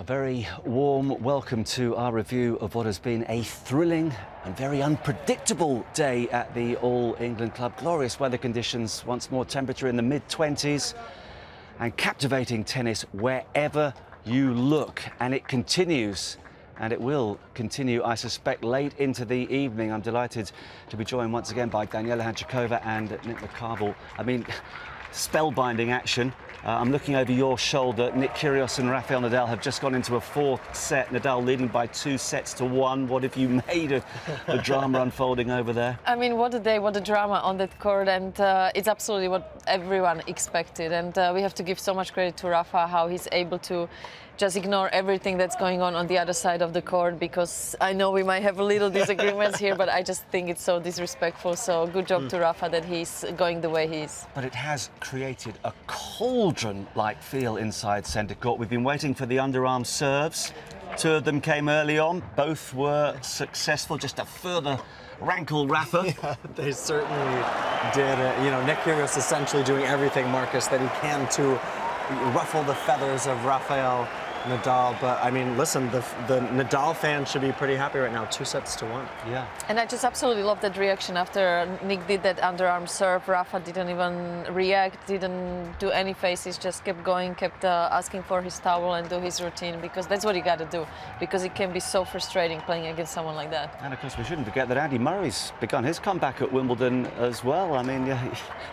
very warm welcome to our review of what has been a thrilling and very unpredictable day at the All England Club. Glorious weather conditions, once more temperature in the mid-20s, and captivating tennis wherever you look. And it continues, and it will continue, I suspect, late into the evening. I'm delighted to be joined once again by Daniela Hanchikova and Nick McCarville. I mean, spellbinding action. I'm looking over your shoulder. Nick Kyrgios and Rafael Nadal have just gone into a fourth set. Nadal leading by 2-1. What have you made of the drama unfolding over there? I mean, what a day, what a drama on that court, and it's absolutely what everyone expected. And we have to give so much credit to Rafa, how he's able to just ignore everything that's going on the other side of the court, because I know we might have a little disagreements here, but I just think it's so disrespectful. So good job to Rafa that he's going the way he is. But it has created a cauldron-like feel inside centre court. We've been waiting for the underarm serves. Two of them came early on. Both were successful. Just a further rankle Rafa. Yeah, they certainly did. You know, Nick Kyrgios essentially doing everything, Marcus, that he can to ruffle the feathers of Rafael Nadal. But I mean, listen, the Nadal fans should be pretty happy right now. 2-1. Yeah. And I just absolutely love that reaction after Nick did that underarm serve. Rafa didn't even react, didn't do any faces, just kept going, kept asking for his towel and do his routine, because that's what you got to do, because it can be so frustrating playing against someone like that. And of course, we shouldn't forget that Andy Murray's begun his comeback at Wimbledon as well. I mean,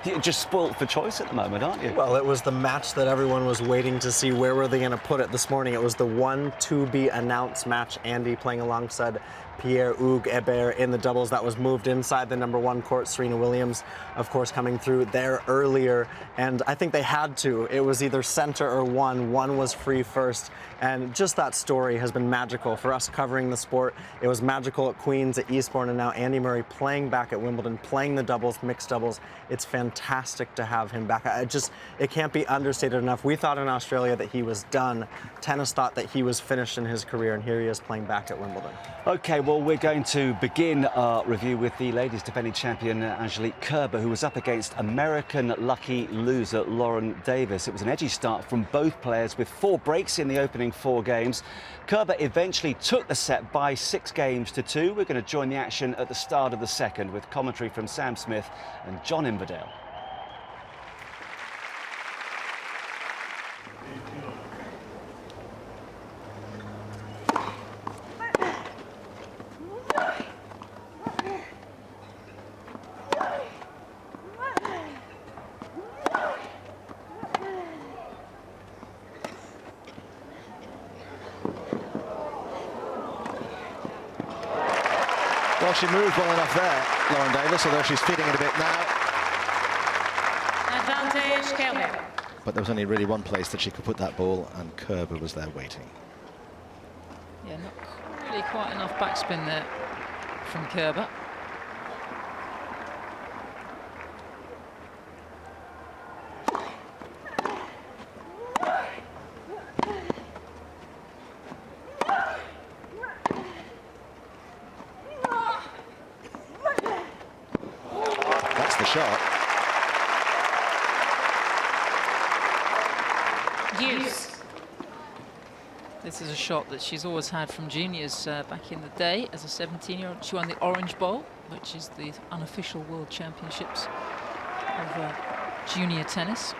you're just spoilt for choice at the moment, aren't you? Well, it was the match that everyone was waiting to see. Where were they going to put it this morning? It was the one to be announced match. Andy playing alongside Pierre-Hugues Herbert in the doubles. That was moved inside the #1 court. Serena Williams, of course, coming through there earlier. And I think they had to. It was either center or one. One was free first. And just that story has been magical for us covering the sport. It was magical at Queen's, at Eastbourne, and now Andy Murray playing back at Wimbledon, playing the doubles, mixed doubles. It's fantastic to have him back. It can't be understated enough. We thought in Australia that he was done. Tennis thought that he was finished in his career, and here he is playing back at Wimbledon. Okay, well, we're going to begin our review with the ladies' defending champion, Angelique Kerber, who was up against American lucky loser Lauren Davis. It was an edgy start from both players with 4 breaks in the opening 4 games. Kerber eventually took the set by 6 games to 2. We're going to join the action at the start of the second with commentary from Sam Smith and John Inverdale. Well, she moved well enough there, Lauren Davis, although she's feeding it a bit now. Advantage, Kerber. But there was only really one place that she could put that ball, and Kerber was there waiting. Yeah, not really quite enough backspin there from Kerber. Shot. Use. This is a shot that she's always had from juniors back in the day. As a 17-year-old, she won the Orange Bowl, which is the unofficial World Championships of junior tennis.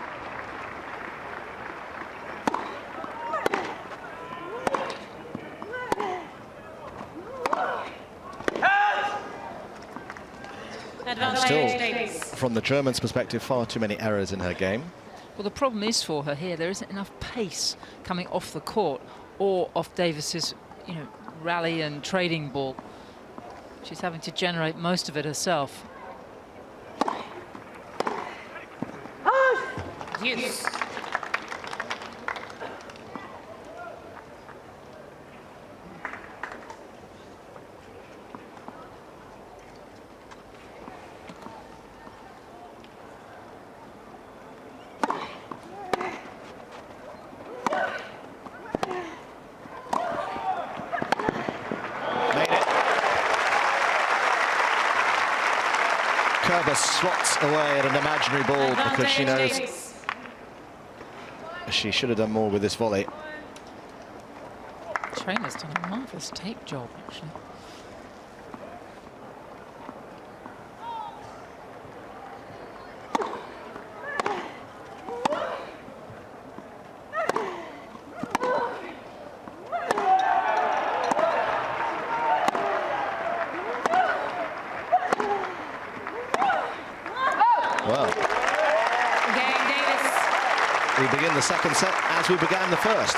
Still, from the Germans' perspective, far too many errors in her game. Well, the problem is for her here, there isn't enough pace coming off the court or off Davis's, rally and trading ball. She's having to generate most of it herself. Use. Kerber swats away at an imaginary ball because she knows she should have done more with this volley. trainer's done a marvellous tape job, actually. Well, we begin the second set as we began the first,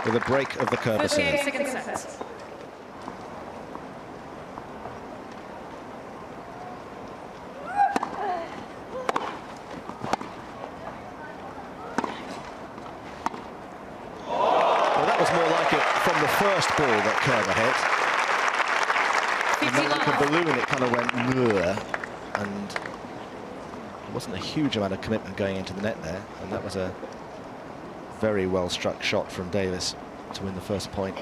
with a break of the Kerber serve. Second set. Well, that was more like it from the first ball that Kerber hit. And then like a balloon, it kind of went "Bleh," and there wasn't a huge amount of commitment going into the net there, and that was a very well struck shot from Davis to win the first point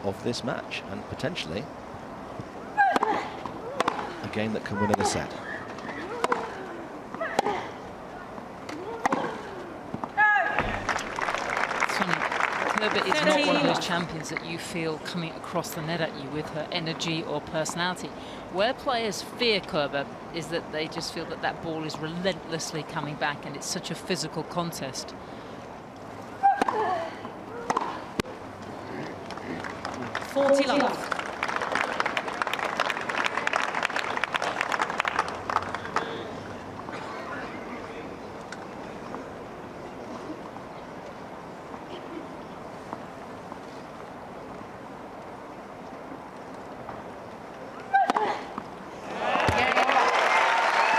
of this match, and potentially a game that can win in a set. Kerber is not one of those champions that you feel coming across the net at you with her energy or personality. Where players fear Kerber is that they just feel that that ball is relentlessly coming back, and it's such a physical contest. Love.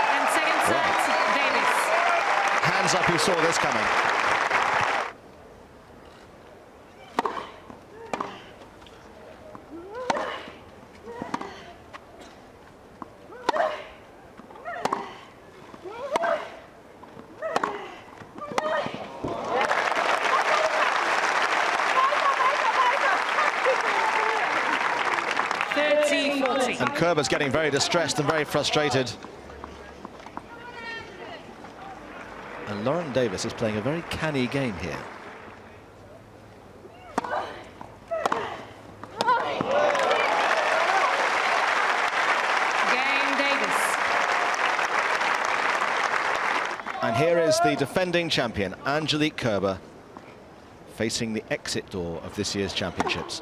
And second set, Davis. Hands up, who saw this coming? And Kerber's getting very distressed and very frustrated. And Lauren Davis is playing a very canny game here. Game Davis. And here is the defending champion, Angelique Kerber, facing the exit door of this year's championships.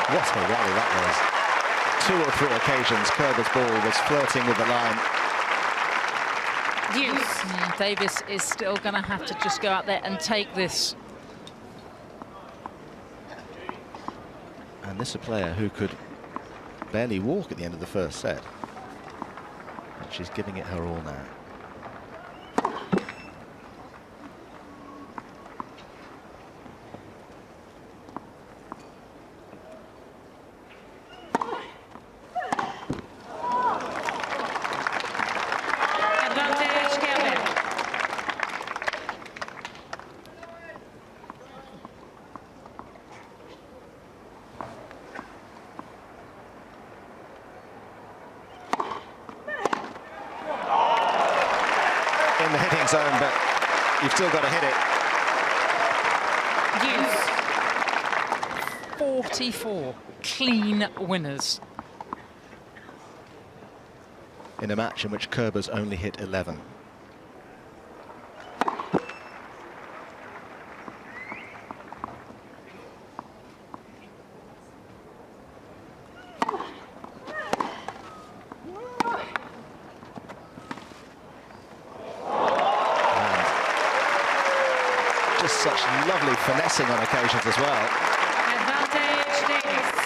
What a rally that was. 2 or 3 occasions, Kerber's ball was flirting with the line. Davis is still going to have to just go out there and take this. And this is a player who could barely walk at the end of the first set. But she's giving it her all now. In the hitting zone, but you've still got to hit it. 44 clean winners. In a match in which Kerber's only hit 11. Such lovely finessing on occasions as well. Advantage Davis.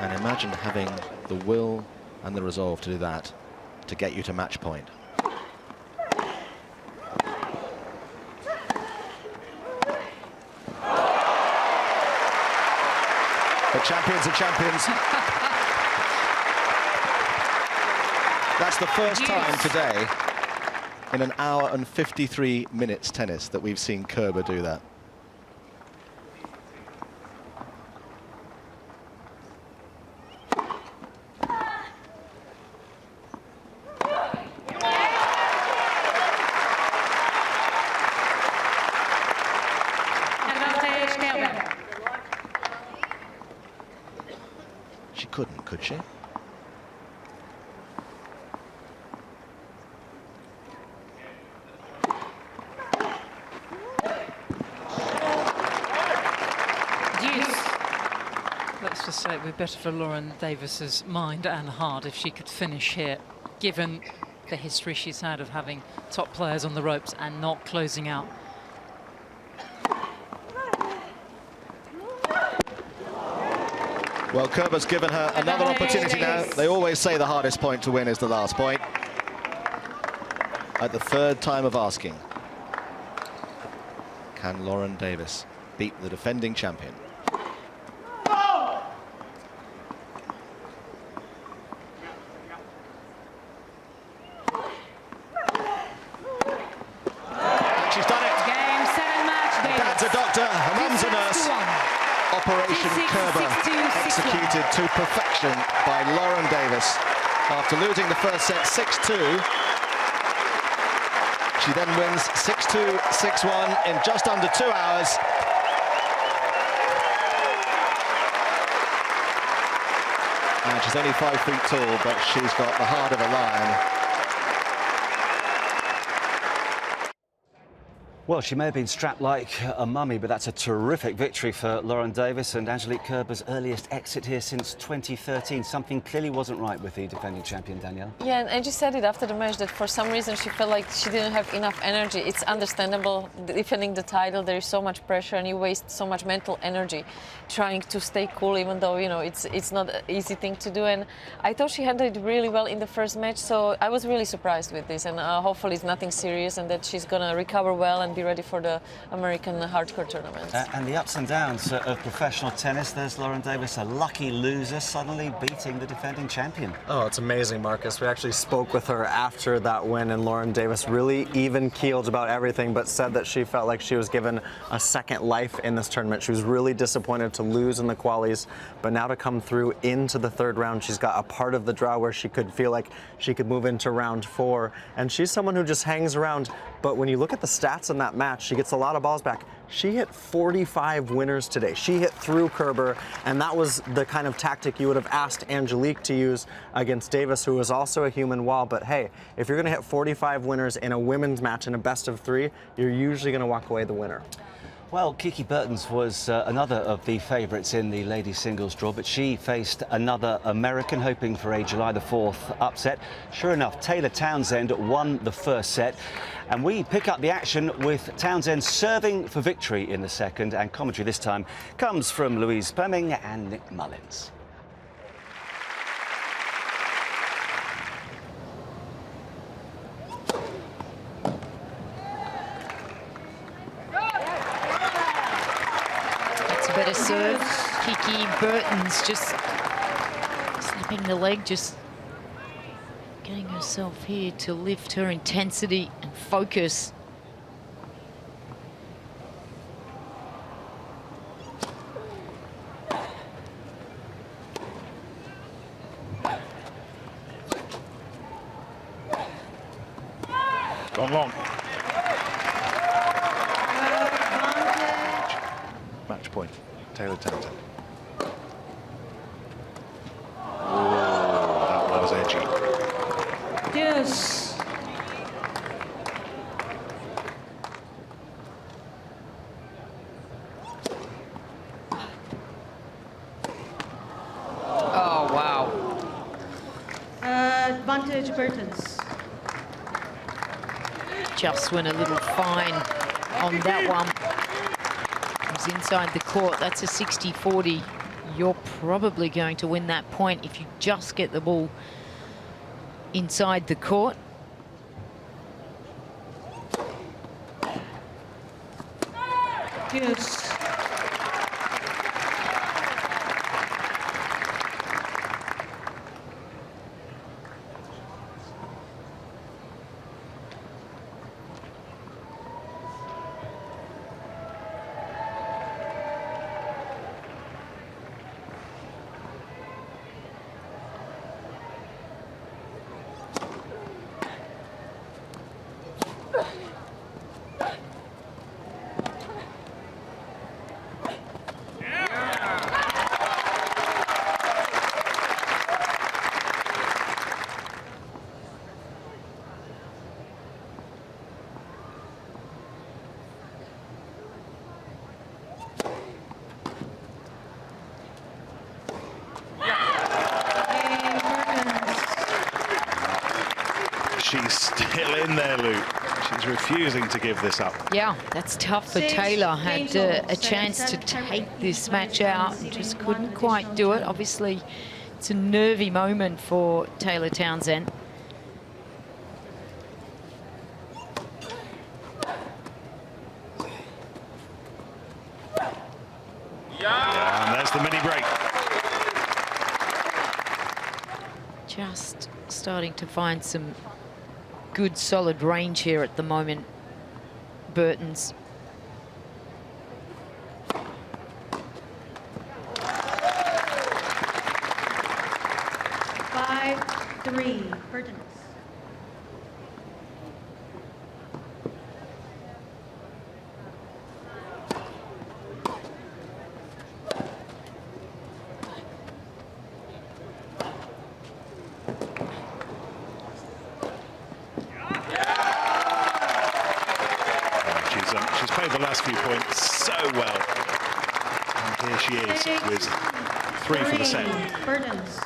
And imagine having the will and the resolve to do that, to get you to match point. The champions are champions. That's the first time today in an hour and 53 minutes tennis that we've seen Kerber do that. Advantage Kerber. She couldn't, could she? Let's just say it would be better for Lauren Davis's mind and heart if she could finish here, given the history she's had of having top players on the ropes and not closing out. Well, Kerber's given her another opportunity now. They always say the hardest point to win is the last point. At the third time of asking, can Lauren Davis beat the defending champion? She's done it. Game 7 match. Dad's a doctor, her mum's a nurse. Operation Kerber executed to perfection by Lauren Davis. After losing the first set 6-2, she then wins 6-2, 6-1 in just under 2 hours. And she's only 5 feet tall, but she's got the heart of a lion. Well, she may have been strapped like a mummy, but that's a terrific victory for Lauren Davis and Angelique Kerber's earliest exit here since 2013. Something clearly wasn't right with the defending champion, Danielle. Yeah, and Angie said it after the match that for some reason she felt like she didn't have enough energy. It's understandable, defending the title, there is so much pressure and you waste so much mental energy trying to stay cool, even though, you know, it's not an easy thing to do. And I thought she handled it really well in the first match, so I was really surprised with this. And hopefully it's nothing serious and that she's going to recover well and be ready for the American hardcore tournaments. And the ups and downs of professional tennis. There's Lauren Davis, a lucky loser, suddenly beating the defending champion. Oh, it's amazing, Marcus. We actually spoke with her after that win, and Lauren Davis really even-keeled about everything, but said that she felt like she was given a second life in this tournament. She was really disappointed to lose in the qualies, but now to come through into the third round, she's got a part of the draw where she could feel like she could move into round 4, and she's someone who just hangs around. But when you look at the stats in that match, she gets a lot of balls back. She hit 45 winners today. She hit through Kerber, and that was the kind of tactic you would have asked Angelique to use against Davis, who was also a human wall. But hey, if you're going to hit 45 winners in a women's match in a best of 3, you're usually going to walk away the winner. Well, Kiki Bertens was another of the favourites in the ladies singles draw, but she faced another American, hoping for a July the 4th upset. Sure enough, Taylor Townsend won the first set, and we pick up the action with Townsend serving for victory in the second, and commentary this time comes from Louise Pemming and Nick Mullins. Better serve. Kiki Bertens just slipping the leg, just getting herself here to lift her intensity and focus. Gone long. Match point, Taylor Townsend. Oh, that was edgy. Yes. Oh, wow. Advantage Bertens. Just went a little fine on that one. Inside the court, that's a 60-40. You're probably going to win that point if you just get the ball inside the court. Yes. she's still in there, Luke. She's refusing to give this up. Yeah, that's tough for Six Taylor. Had games a chance to take this match out and just couldn't quite do it. Obviously, it's a nervy moment for Taylor Townsend. Yeah, and there's the mini break. Just starting to find some good solid range here at the moment, Bertens. Five, 3, Bertens. She's played the last few points so well. And here she is with 3 for the set. Bertens.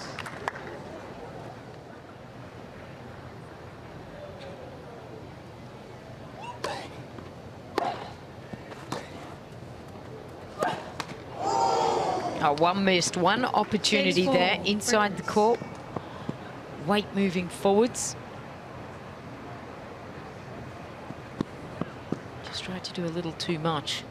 Oh, one missed, one opportunity Games there ball, inside the Bertens. court. Weight moving forwards. Just tried to do a little too much.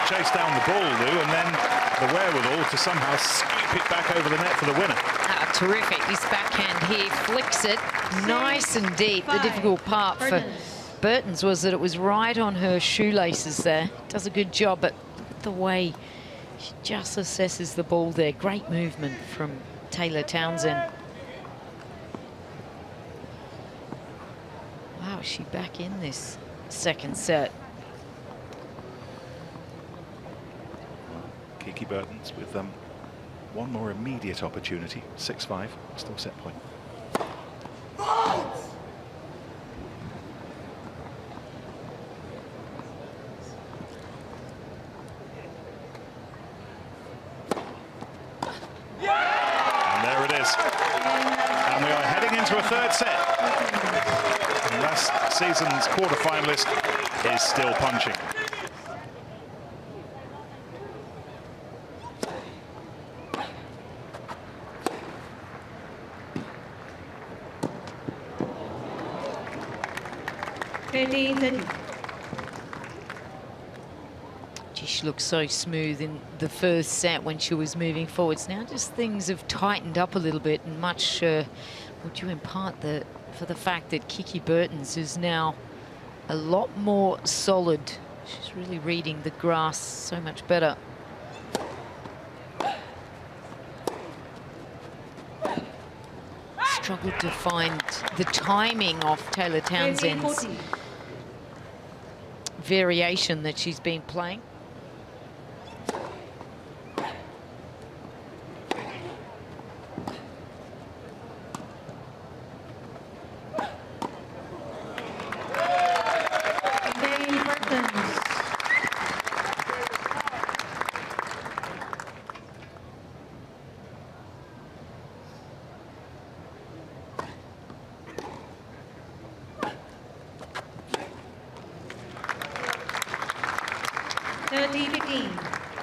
Chase down the ball, Lou, and then the wherewithal to somehow scoop it back over the net for the winner. Ah, terrific. This backhand here flicks it nice and deep. The difficult part for Bertens was that it was right on her shoelaces there. Does a good job, but the way she just assesses the ball there. Great movement from Taylor Townsend. Wow, is she back in this second set? Kiki Bertens with one more immediate opportunity. 6-5, still set point. And there it is. And we are heading into a third set. And last season's quarter-finalist is still punching. She looked so smooth in the first set when she was moving forwards. Now just things have tightened up a little bit, and much would you impart for the fact that Kiki Bertens is now a lot more solid. She's really reading the grass so much better. Struggled to find the timing of Taylor Townsend's variation that she's been playing.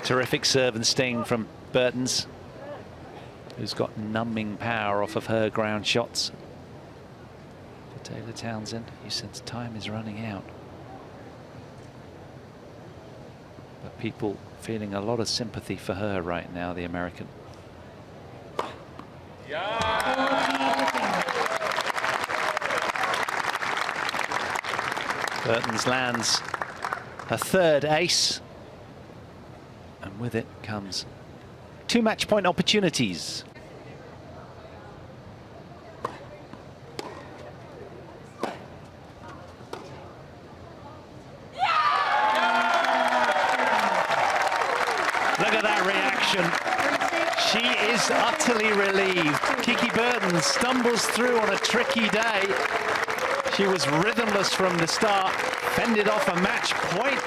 Terrific serve and sting from Bertens, who's got numbing power off of her ground shots. For Taylor Townsend, who says time is running out. But people feeling a lot of sympathy for her right now, the American. Bertens lands a third ace. And with it comes 2 match point opportunities. Look at that reaction. She is utterly relieved. Kiki Bertens stumbles through on a tricky day. She was rhythmless from the start, fended off a match point.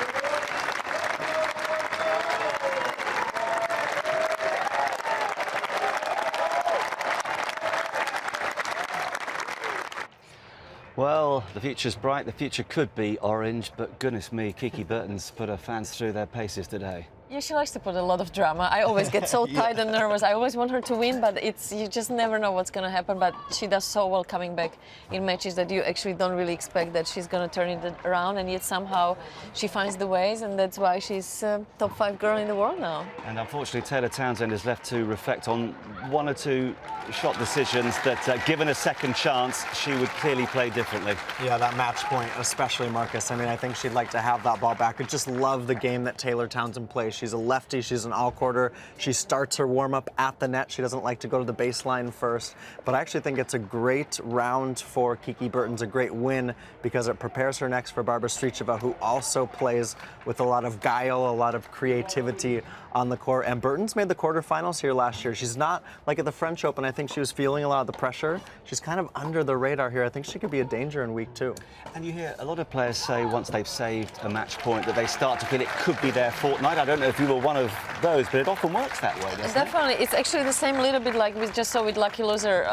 Well, the future's bright, the future could be orange, but goodness me, Kiki Bertens put her fans through their paces today. Yeah, she likes to put a lot of drama. I always get so tight and nervous. I always want her to win, but you just never know what's going to happen. But she does so well coming back in matches that you actually don't really expect that she's going to turn it around, and yet somehow she finds the ways, and that's why she's top 5 girl in the world now. And unfortunately, Taylor Townsend is left to reflect on one or two shot decisions that, given a second chance, she would clearly play differently. Yeah, that match point, especially Marcus. I mean, I think she'd like to have that ball back. I just love the game that Taylor Townsend plays. She's a lefty, she's an all-quarter. She starts her warm-up at the net. She doesn't like to go to the baseline first. But I actually think it's a great round for Kiki Bertens, a great win, because it prepares her next for Barbara Stricheva, who also plays with a lot of guile, a lot of creativity on the court. And Bertens made the quarterfinals here last year. She's not like at the French Open. I think she was feeling a lot of the pressure. She's kind of under the radar here. I think she could be a danger in week 2. And you hear a lot of players say once they've saved a match point that they start to feel it could be their fortnight. I don't know if you were one of those, but it often works that way, doesn't it? Definitely. It's actually the same little bit like we just saw with lucky loser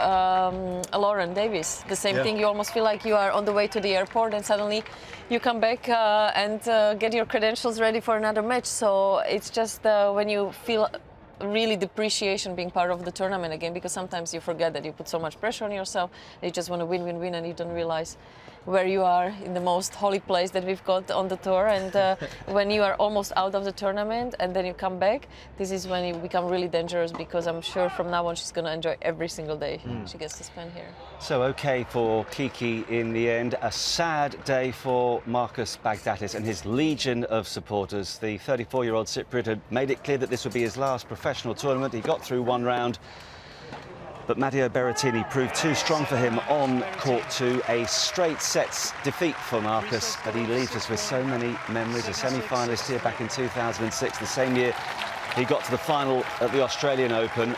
Lauren Davis. The same thing. You almost feel like you are on the way to the airport and suddenly you come back and get your credentials ready for another match. So it's just when you feel really depreciation being part of the tournament again, because sometimes you forget that you put so much pressure on yourself. You just want to win, win, win, and you don't realize where you are in the most holy place that we've got on the tour. And when you are almost out of the tournament and then you come back, this is when you become really dangerous, because I'm sure from now on she's going to enjoy every single day she gets to spend here. So okay for Kiki in the end. A sad day for Marcus Baghdatis and his legion of supporters. The 34-year-old Cypriot had made it clear that this would be his last professional tournament. He got through one round, but Matteo Berrettini proved too strong for him on court 2. A straight sets defeat for Marcus, but he leaves us with so many memories. A semi-finalist here back in 2006, the same year he got to the final at the Australian Open.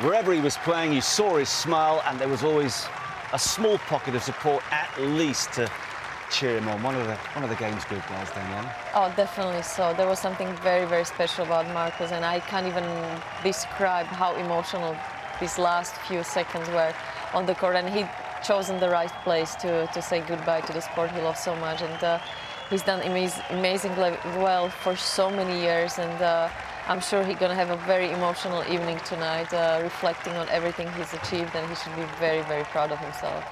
Wherever he was playing, you saw his smile, and there was always a small pocket of support, at least, to cheer him on. One of the game's good guys, Daniela. Oh, definitely so. There was something very, very special about Marcus, and I can't even describe how emotional these last few seconds were on the court. And he'd chosen the right place to say goodbye to the sport he loves so much. And he's done amazingly well for so many years. And I'm sure he's going to have a very emotional evening tonight, reflecting on everything he's achieved, and he should be very, very proud of himself.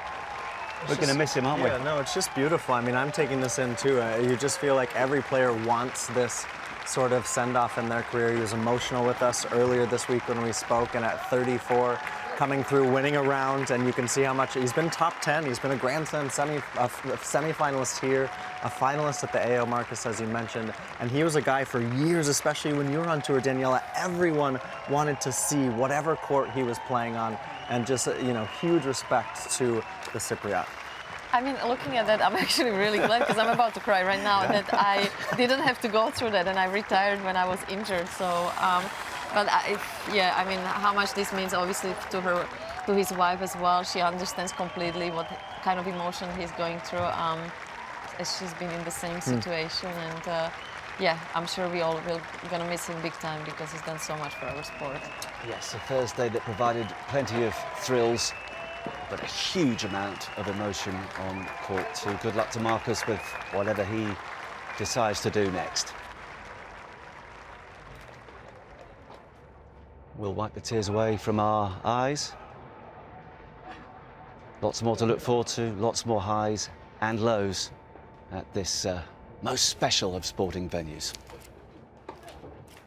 We're going to miss him, aren't we? Yeah, no, it's just beautiful. I mean, I'm taking this in too. You just feel like every player wants this sort of send-off in their career. He was emotional with us earlier this week when we spoke, and at 34, coming through, winning a round, and you can see how much he's been top 10. He's been a Grand Slam semi-finalist here, a finalist at the AO Marcus, as you mentioned, and he was a guy for years, especially when you were on tour, Daniela. Everyone wanted to see whatever court he was playing on, and just, you know, huge respect to the Cypriot. I mean, looking at that, I'm actually really glad, because I'm about to cry right now that I didn't have to go through that, and I retired when I was injured. So, yeah, I mean, how much this means, obviously, to his wife as well. She understands completely what kind of emotion he's going through, as she's been in the same situation. And yeah, I'm sure we all will gonna miss him big time, because he's done so much for our sport. Yes, a Thursday that provided plenty of thrills, but a huge amount of emotion on court 2. Good luck to Marcus with whatever he decides to do next. We'll wipe the tears away from our eyes. Lots more to look forward to, lots more highs and lows at this most special of sporting venues.